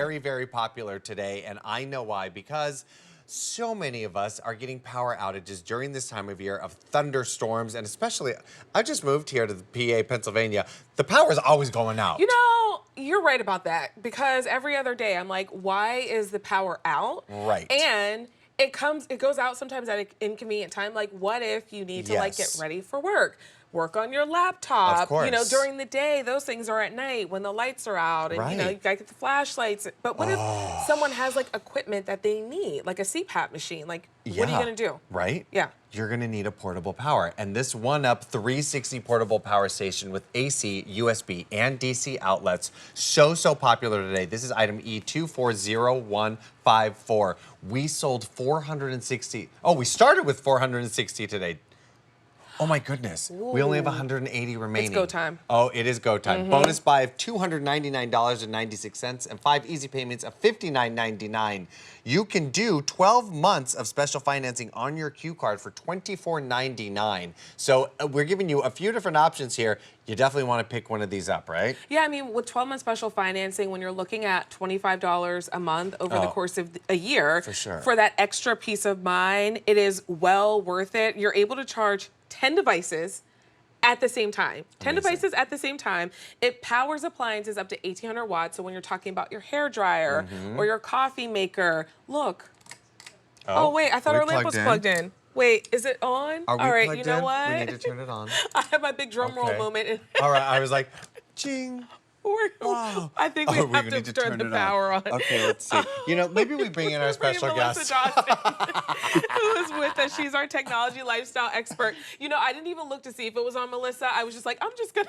Very, very popular today, and I know why, because so many of us are getting power outages during this time of year of thunderstorms, and especially, I just moved here to the PA, Pennsylvania. The power is always going out. You know, you're right about that, because every other day I'm like, why is the power out? Right. And it goes out sometimes at an inconvenient time. Like, what if you need to like get ready for work on your laptop? Of course. You know, during the day, those things are at night when the lights are out, and you know, you gotta get the flashlights. But what if someone has like equipment that they need, like a CPAP machine? Like, what are you gonna do? Right? Yeah. You're gonna need a portable power. And this ONEUP 360 portable power station with AC, USB, and DC outlets, so popular today. This is item E240154. We sold 460. Oh, we started with 460 today. Oh my goodness. Ooh. We only have 180 remaining. It's go time. Oh, it is go time. Bonus buy of $299.96 and 5 easy payments of $59.99. You can do 12 months of special financing on your Q card for $24.99. So we're giving you a few different options here. You definitely want to pick one of these up, right? Yeah, I mean, with 12-month special financing, when you're looking at $25 a month over the course of a year, for sure, for that extra peace of mind, it is well worth it. You're able to charge 10 devices at the same time. 10 devices at the same time. It powers appliances up to 1,800 watts. So when you're talking about your hair dryer or your coffee maker, look. Oh wait, I thought our lamp was plugged in. Wait, is it on? Are we all right, plugged you know in? what? We need to turn it on. I have my big drum roll moment. All right, I was like, ching. Wow. I think we have to turn the power on. Okay, let's see. You know, maybe we bring in our special guest. Who is with us. She's our technology lifestyle expert. You know, I didn't even look to see if it was on Melissa. I was just like, I'm just gonna.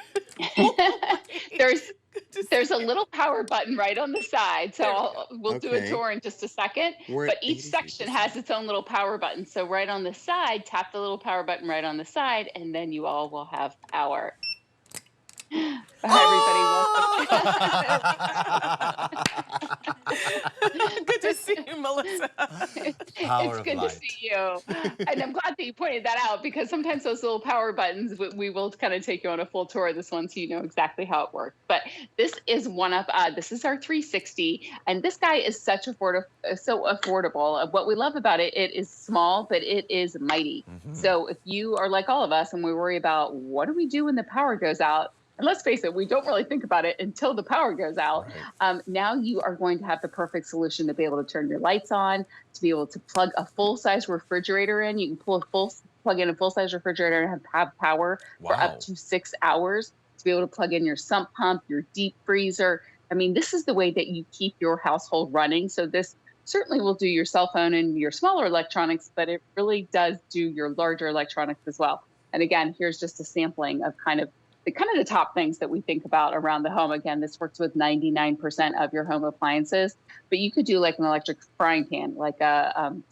There's a little power button right on the side, so we'll do a tour in just a second. But each section has its own little power button. So right on the side, tap the little power button right on the side, and then you all will have power. Hi, everybody. Welcome. Good to see you, Melissa. It's good to see you. And I'm glad that you pointed that out, because sometimes those little power buttons, we will kind of take you on a full tour of this one so you know exactly how it works. But this is ONEUP. This is our 360. And this guy is so affordable. What we love about it, it is small, but it is mighty. So if you are like all of us and we worry about what do we do when the power goes out, and let's face it, we don't really think about it until the power goes out. Right. Now you are going to have the perfect solution to be able to turn your lights on, to be able to plug a full-size refrigerator in. You can plug in a full-size refrigerator and have power for up to 6 hours, to be able to plug in your sump pump, your deep freezer. I mean, this is the way that you keep your household running. So this certainly will do your cell phone and your smaller electronics, but it really does do your larger electronics as well. And again, here's just a sampling of kind of the top things that we think about around the home. Again, this works with 99% of your home appliances, but you could do like an electric frying pan, like an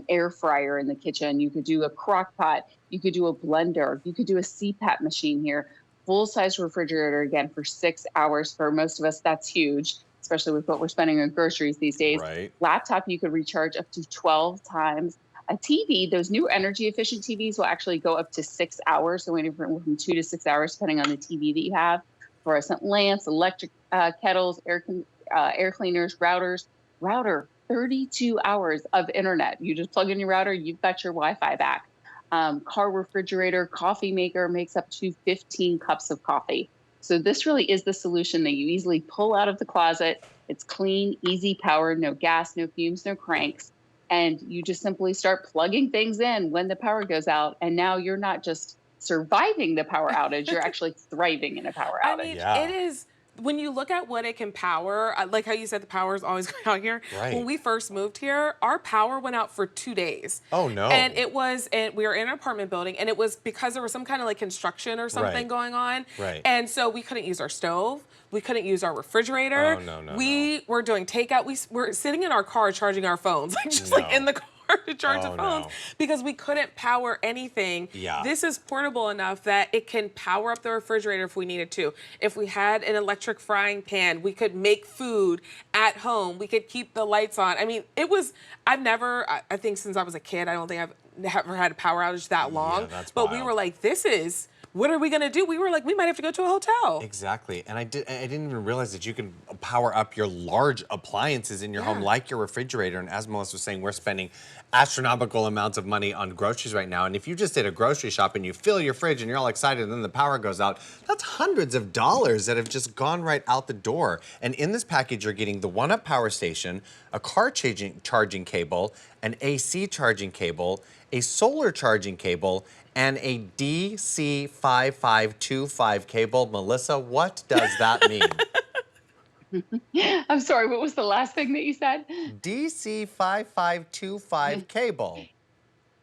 air fryer in the kitchen. You could do a crock pot. You could do a blender. You could do a CPAP machine here. Full-size refrigerator, again, for 6 hours. For most of us, that's huge, especially with what we're spending on groceries these days. Right. Laptop, you could recharge up to 12 times. A TV, those new energy efficient TVs will actually go up to 6 hours. So anywhere from 2 to 6 hours, depending on the TV that you have. Fluorescent lamps, electric kettles, air cleaners, router, 32 hours of internet. You just plug in your router, you've got your Wi-Fi back. Car refrigerator, coffee maker makes up to 15 cups of coffee. So this really is the solution that you easily pull out of the closet. It's clean, easy power, no gas, no fumes, no cranks. And you just simply start plugging things in when the power goes out. And now you're not just surviving the power outage, you're actually thriving in a power outage. I mean, it is, when you look at what it can power, like how you said the power is always going out here. Right. When we first moved here, our power went out for 2 days. Oh, no. And we were in an apartment building, and it was because there was some kind of like construction or something going on. Right. And so we couldn't use our stove. We couldn't use our refrigerator. Oh, no. We were doing takeout. We were sitting in our car charging our phones, like just like in the car to charge the phones, because we couldn't power anything. This is portable enough that it can power up the refrigerator if we needed to. If we had an electric frying pan, we could make food at home. We could keep the lights on. I mean, I think since I was a kid, I don't think I've ever had a power outage that long. That's but wild. we were like, this is what are we going to do? We were like, we might have to go to a hotel. Exactly. And I didn't even realize that you can power up your large appliances in your home, like your refrigerator. And as Melissa was saying, we're spending astronomical amounts of money on groceries right now. And if you just did a grocery shop and you fill your fridge and you're all excited and then the power goes out, that's hundreds of dollars that have just gone right out the door. And in this package, you're getting the ONEUP power station, a car charging cable, an AC charging cable, a solar charging cable, and a DC 5525 cable. Melissa, what does that mean? I'm sorry, what was the last thing that you said? DC 5525 cable.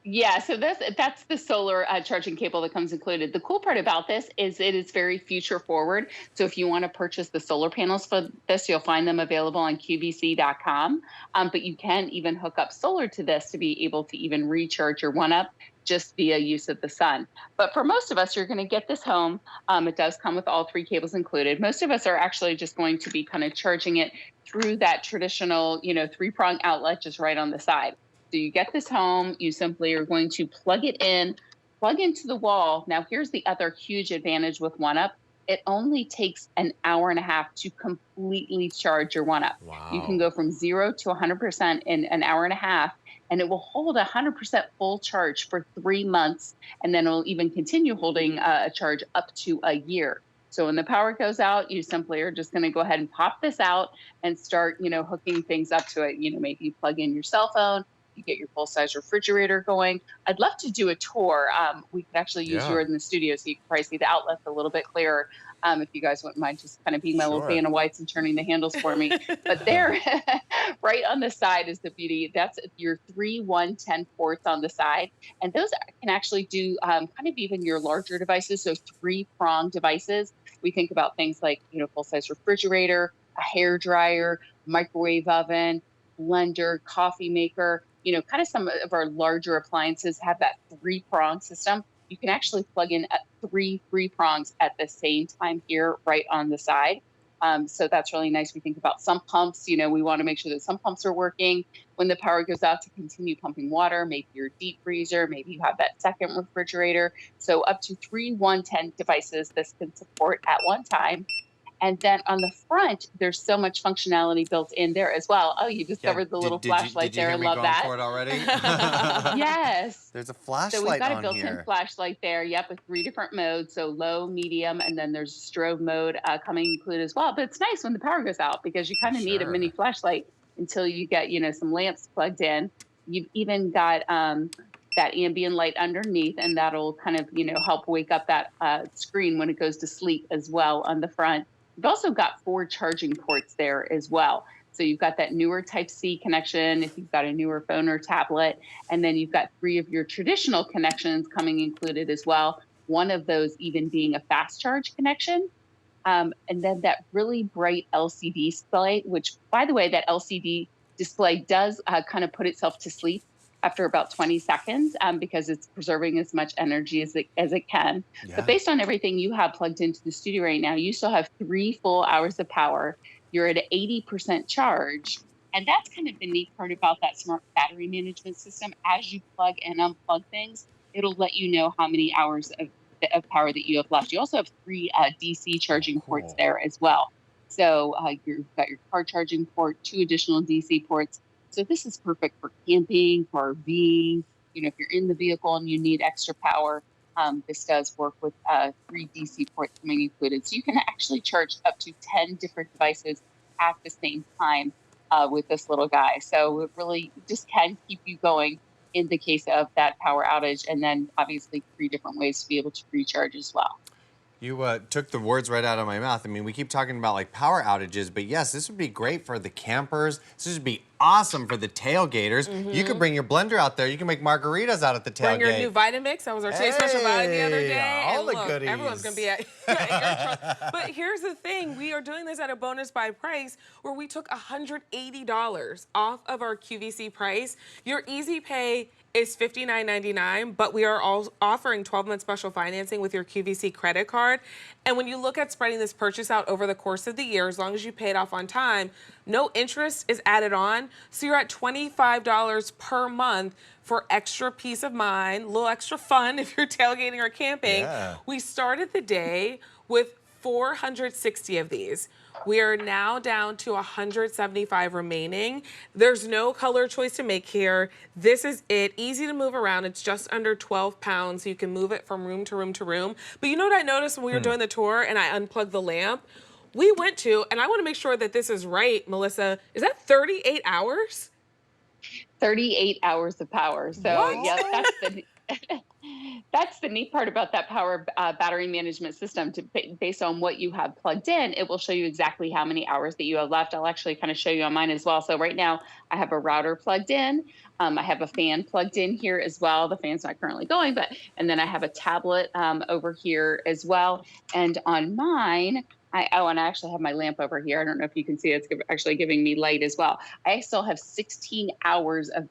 Yeah, so that's the solar charging cable that comes included. The cool part about this is it is very future forward. So if you want to purchase the solar panels for this, you'll find them available on QVC.com. But you can even hook up solar to this to be able to even recharge your ONEUP just via use of the sun. But for most of us, you're going to get this home. It does come with all 3 cables included. Most of us are actually just going to be kind of charging it through that traditional, 3-prong outlet just right on the side. So you get this home, you simply are going to plug it in, plug into the wall. Now, here's the other huge advantage with ONEUP. It only takes an hour and a half to completely charge your ONEUP. Wow. You can go from 0 to 100% in an hour and a half, and it will hold 100% full charge for 3 months, and then it'll even continue holding a charge up to a year. So when the power goes out, you simply are just going to go ahead and pop this out and start, hooking things up to it. Maybe you plug in your cell phone, you get your full-size refrigerator going. I'd love to do a tour. We could actually use yours in the studio so you can probably see the outlets a little bit clearer. If you guys wouldn't mind just kind of being my little Vanna Whites and turning the handles for me. But there, right on the side is the beauty. That's your 3 110 ports on the side. And those can actually do kind of even your larger devices. So 3-prong devices. We think about things like, full-size refrigerator, a hair dryer, microwave oven, blender, coffee maker. Kind of some of our larger appliances have that 3-prong system. You can actually plug in 3 prongs at the same time here, right on the side. So that's really nice. We think about sump pumps. We want to make sure that sump pumps are working when the power goes out to continue pumping water. Maybe your deep freezer, maybe you have that second refrigerator. So up to 3 110 devices this can support at one time. And then on the front, there's so much functionality built in there as well. Oh, you discovered the little flashlight there. I love that. Did you hear me going for it already? Yes. There's a flashlight on here. So we've got a built-in flashlight there. Yep, with 3 different modes. So low, medium, and then there's strobe mode coming included as well. But it's nice when the power goes out because you kind of need a mini flashlight until you get, some lamps plugged in. You've even got that ambient light underneath, and that'll kind of, help wake up that screen when it goes to sleep as well on the front. You've also got 4 charging ports there as well. So you've got that newer Type-C connection if you've got a newer phone or tablet. And then you've got 3 of your traditional connections coming included as well. One of those even being a fast charge connection. And then that really bright LCD display, which, by the way, that LCD display does kind of put itself to sleep after about 20 seconds because it's preserving as much energy as it can. Yeah. But based on everything you have plugged into the studio right now, you still have 3 full hours of power. You're at an 80% charge. And that's kind of the neat part about that smart battery management system. As you plug and unplug things, it'll let you know how many hours of power that you have left. You also have 3 DC charging ports there as well. So you've got your car charging port, 2 additional DC ports. So this is perfect for camping, for RVing. If you're in the vehicle and you need extra power, this does work with 3 DC ports coming included. So you can actually charge up to 10 different devices at the same time with this little guy. So it really just can keep you going in the case of that power outage. And then obviously 3 different ways to be able to recharge as well. You took the words right out of my mouth. I mean, we keep talking about like power outages, but yes, this would be great for the campers. This would be awesome for the tailgaters. Mm-hmm. You could bring your blender out there. You can make margaritas out at the tailgate. Bring your new Vitamix. That was our Taste Special Vitamin the other day. All and the look, goodies. Everyone's going to be at your trust. But here's the thing. We are doing this at a bonus buy price where we took $180 off of our QVC price. Your easy pay is $59.99, but we are all offering 12-month special financing with your QVC credit card. And when you look at spreading this purchase out over the course of the year, as long as you pay it off on time, no interest is added on. So you're at $25 per month for extra peace of mind, a little extra fun if you're tailgating or camping. Yeah. We started the day with 460 of these. We are now down to 175 remaining. There's no color choice to make here. This is it. Easy to move around. It's just under 12 pounds. You can move it from room to room to room. But you know what I noticed when we were doing the tour and I unplugged the lamp? We went to, and I want to make sure that this is right, Melissa, is that 38 hours? 38 hours of power. So What? yeah, that's the neat part about that power battery management system. Based on what you have plugged in, it will show you exactly how many hours that you have left. I'll actually kind of show you on mine as well. So right now I have a router plugged in. I have a fan plugged in here as well. The fan's not currently going, and then I have a tablet over here as well. And on mine, and I actually have my lamp over here. I don't know if you can see it. It's actually giving me light as well. I still have 16 hours of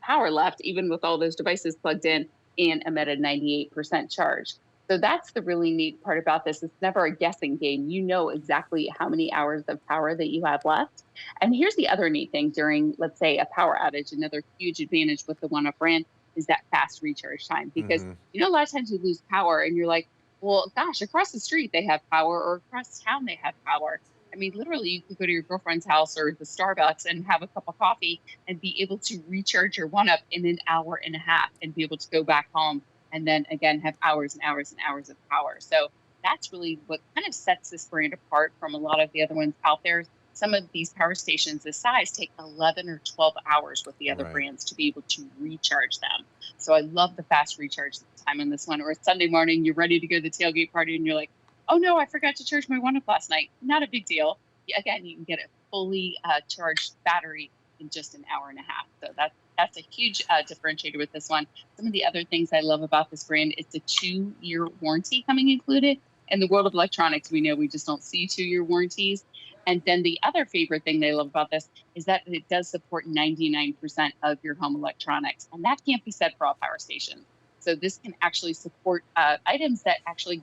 power left, even with all those devices plugged in, and I'm at a 98% charge. So that's the really neat part about this. It's never a guessing game. You know exactly how many hours of power that you have left. And here's the other neat thing during, let's say, a power outage. Another huge advantage with the ONEUP brand is that fast recharge time. Because, a lot of times you lose power and you're like, well, gosh, across the street they have power, or across town they have power. I mean, literally, you could go to your girlfriend's house or the Starbucks and have a cup of coffee and be able to recharge your ONEUP in an hour and a half and be able to go back home and then, again, have hours and hours and hours of power. So that's really what kind of sets this brand apart from a lot of the other ones out there. Some of these power stations this size take 11 or 12 hours with the other brands to be able to recharge them. So I love the fast recharge time on this one. Or it's Sunday morning, you're ready to go to the tailgate party and you're like, oh no, I forgot to charge my ONEUP last night. Not a big deal. Again, you can get a fully charged battery in just an hour and a half. So that's a huge differentiator with this one. Some of the other things I love about this brand, it's a 2-year warranty coming included. In the world of electronics, we know we just don't see 2-year warranties. And then the other favorite thing they love about this is that it does support 99% of your home electronics. And that can't be said for all power stations. So this can actually support items that actually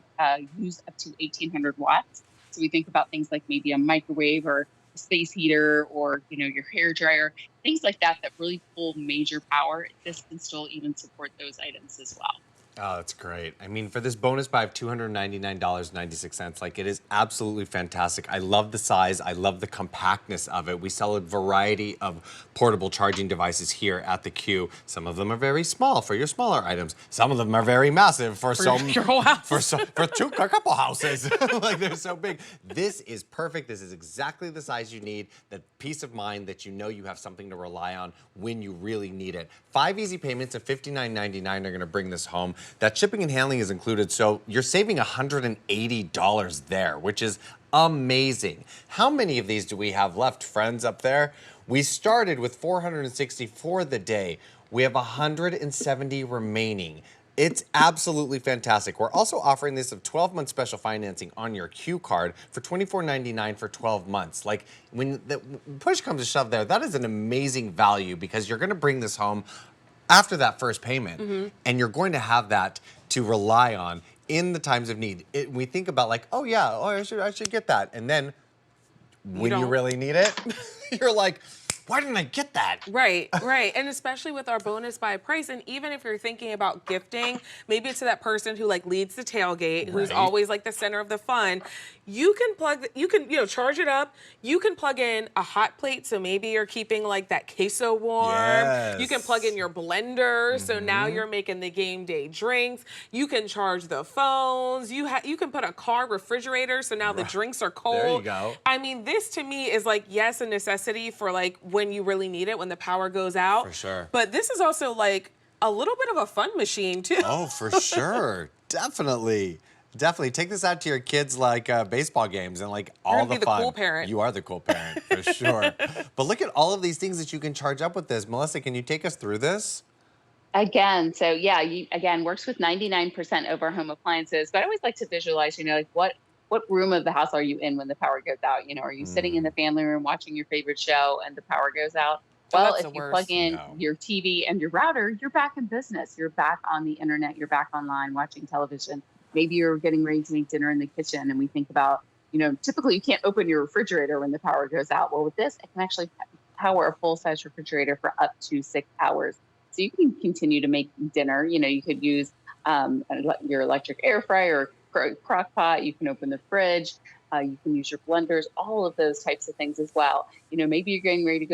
use up to 1,800 watts. So we think about things like maybe a microwave or a space heater or, your hair dryer, things like that really pull major power. This can still even support those items as well. Oh, that's great. I mean, for this bonus buy of $299.96, it is absolutely fantastic. I love the size. I love the compactness of it. We sell a variety of portable charging devices here at the Q. Some of them are very small for your smaller items. Some of them are very massive for your whole house. For a couple houses. They're so big. This is perfect. This is exactly the size you need. That peace of mind that you have something to rely on when you really need it. 5 easy payments of $59.99 are going to bring this home. That shipping and handling is included, so you're saving $180 there, which is amazing. How many of these do we have left, friends up there? We started with 460 for the day. We have 170 remaining. It's absolutely fantastic. We're also offering this of 12-month special financing on your Q card for $24.99 for 12 months. When the push comes to shove there, that is an amazing value because you're going to bring this home after that first payment, and you're going to have that to rely on in the times of need. We think about I should get that, and then when you really need it, you're like, why didn't I get that? Right. And especially with our bonus buy price, and even if you're thinking about gifting, maybe it's to that person who leads the tailgate, who's always the center of the fun. You can charge it up. You can plug in a hot plate, so maybe you're keeping that queso warm. Yes. You can plug in your blender, so now you're making the game day drinks. You can charge the phones. You can put a car refrigerator, so now the drinks are cold. There you go. I mean, this to me is yes, a necessity for when you really need it, when the power goes out. For sure. But this is also a little bit of a fun machine too. Oh, for sure. Definitely take this out to your kids baseball games and all the fun. Cool parent. You are the cool parent for sure. But look at all of these things that you can charge up with this. Melissa, can you take us through this? Again, so yeah, works with 99% over home appliances. But I always like to visualize, what room of the house are you in when the power goes out? Are you sitting in the family room watching your favorite show and the power goes out? Well, if you plug in your TV and your router, you're back in business. You're back on the internet. You're back online watching television. Maybe you're getting ready to make dinner in the kitchen, and we think about, typically you can't open your refrigerator when the power goes out. Well, with this, it can actually power a full-size refrigerator for up to 6 hours. So you can continue to make dinner. You could use your electric air fryer or crock pot. You can open the fridge. You can use your blenders, all of those types of things as well. Maybe you're getting ready to go to